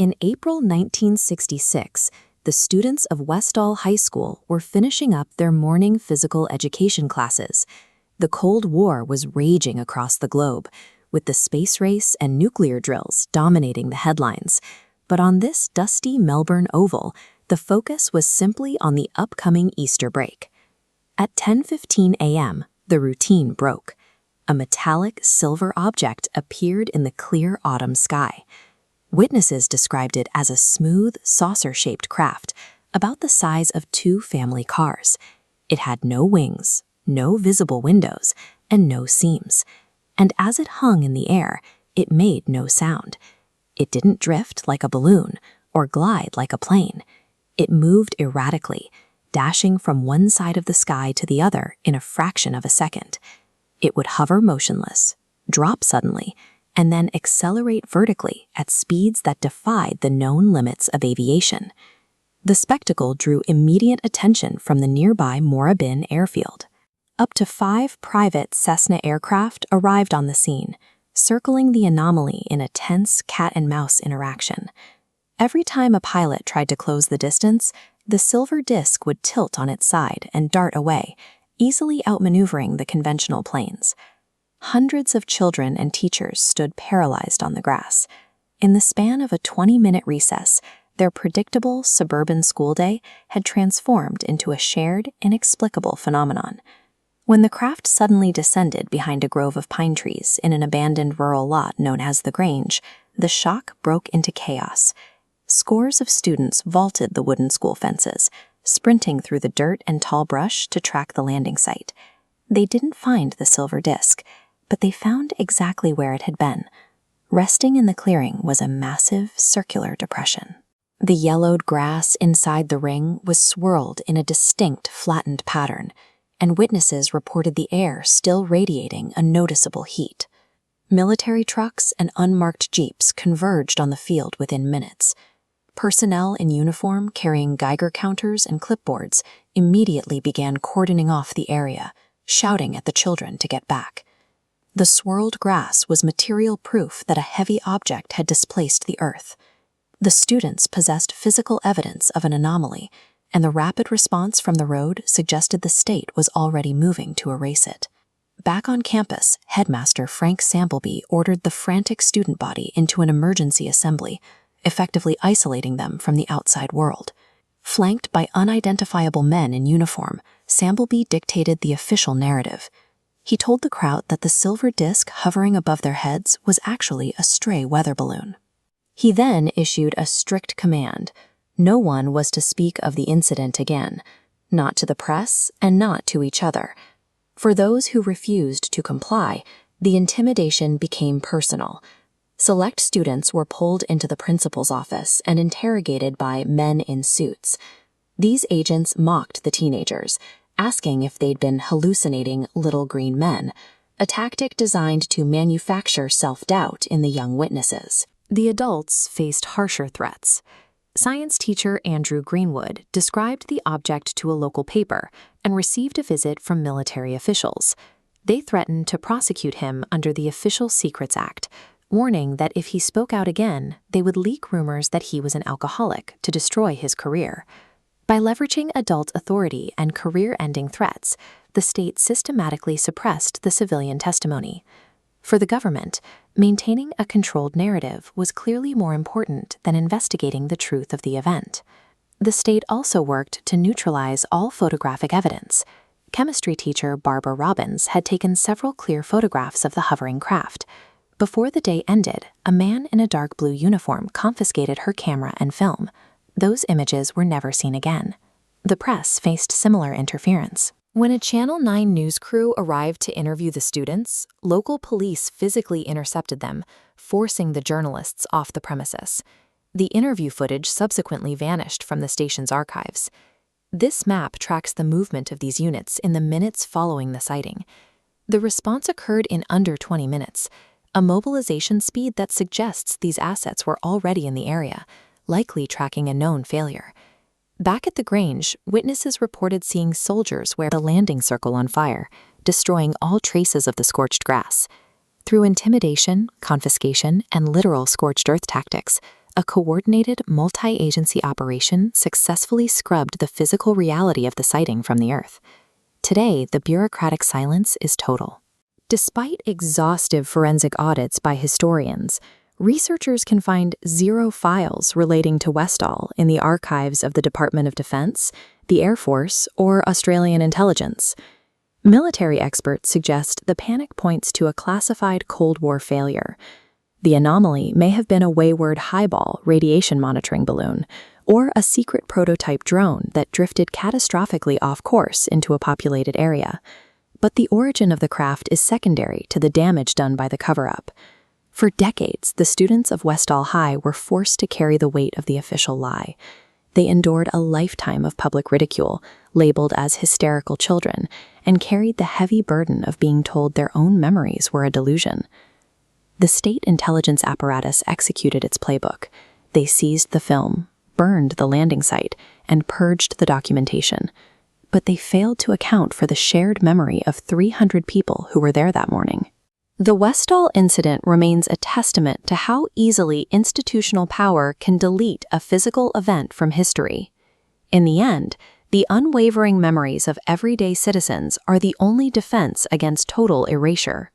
In April 1966, the students of Westall High School were finishing up their morning physical education classes. The Cold War was raging across the globe, with the space race and nuclear drills dominating the headlines. But on this dusty Melbourne oval, the focus was simply on the upcoming Easter break. At 10:15 a.m., the routine broke. A metallic silver object appeared in the clear autumn sky. Witnesses described it as a smooth, saucer-shaped craft, about the size of 2 family cars. It had no wings, no visible windows, and no seams. And as it hung in the air, it made no sound. It didn't drift like a balloon or glide like a plane. It moved erratically, dashing from one side of the sky to the other in a fraction of a second. It would hover motionless, drop suddenly, and then accelerate vertically at speeds that defied the known limits of aviation. The spectacle drew immediate attention from the nearby Moorabbin airfield. Up to 5 private Cessna aircraft arrived on the scene, circling the anomaly in a tense cat-and-mouse interaction. Every time a pilot tried to close the distance, the silver disc would tilt on its side and dart away, easily outmaneuvering the conventional planes. Hundreds of children and teachers stood paralyzed on the grass. In the span of a 20-minute recess, their predictable suburban school day had transformed into a shared, inexplicable phenomenon. When the craft suddenly descended behind a grove of pine trees in an abandoned rural lot known as the Grange, the shock broke into chaos. Scores of students vaulted the wooden school fences, sprinting through the dirt and tall brush to track the landing site. They didn't find the silver disc, but they found exactly where it had been. Resting in the clearing was a massive circular depression. The yellowed grass inside the ring was swirled in a distinct flattened pattern, and witnesses reported the air still radiating a noticeable heat. Military trucks and unmarked jeeps converged on the field within minutes. Personnel in uniform carrying Geiger counters and clipboards immediately began cordoning off the area, shouting at the children to get back. The swirled grass was material proof that a heavy object had displaced the earth. The students possessed physical evidence of an anomaly, and the rapid response from the road suggested the state was already moving to erase it. Back on campus, Headmaster Frank Sambell ordered the frantic student body into an emergency assembly, effectively isolating them from the outside world. Flanked by unidentifiable men in uniform, Sambell dictated the official narrative. He told the crowd that the silver disc hovering above their heads was actually a stray weather balloon. He then issued a strict command. No one was to speak of the incident again, not to the press and not to each other. For those who refused to comply, the intimidation became personal. Select students were pulled into the principal's office and interrogated by men in suits. These agents mocked the teenagers, asking if they'd been hallucinating little green men, a tactic designed to manufacture self-doubt in the young witnesses. The adults faced harsher threats. Science teacher Andrew Greenwood described the object to a local paper and received a visit from military officials. They threatened to prosecute him under the Official Secrets Act, warning that if he spoke out again, they would leak rumors that he was an alcoholic to destroy his career. By leveraging adult authority and career-ending threats, the state systematically suppressed the civilian testimony. For the government, maintaining a controlled narrative was clearly more important than investigating the truth of the event. The state also worked to neutralize all photographic evidence. Chemistry teacher Barbara Robbins had taken several clear photographs of the hovering craft. Before the day ended, a man in a dark blue uniform confiscated her camera and film. Those images were never seen again. The press faced similar interference. When a Channel 9 news crew arrived to interview the students, local police physically intercepted them, forcing the journalists off the premises. The interview footage subsequently vanished from the station's archives. This map tracks the movement of these units in the minutes following the sighting. The response occurred in under 20 minutes, a mobilization speed that suggests these assets were already in the area, likely tracking a known failure. Back at the Grange, witnesses reported seeing soldiers wear the landing circle on fire, destroying all traces of the scorched grass. Through intimidation, confiscation, and literal scorched earth tactics, A coordinated, multi-agency operation successfully scrubbed the physical reality of the sighting from the Earth. Today, the bureaucratic silence is total. Despite exhaustive forensic audits by historians, researchers can find 0 files relating to Westall in the archives of the Department of Defense, the Air Force, or Australian intelligence. Military experts suggest the panic points to a classified Cold War failure. The anomaly may have been a wayward highball radiation monitoring balloon, or a secret prototype drone that drifted catastrophically off course into a populated area. But the origin of the craft is secondary to the damage done by the cover-up. For decades, the students of Westall High were forced to carry the weight of the official lie. They endured a lifetime of public ridicule, labeled as hysterical children, and carried the heavy burden of being told their own memories were a delusion. The state intelligence apparatus executed its playbook. They seized the film, burned the landing site, and purged the documentation. But they failed to account for the shared memory of 300 people who were there that morning. The Westall incident remains a testament to how easily institutional power can delete a physical event from history. In the end, the unwavering memories of everyday citizens are the only defense against total erasure.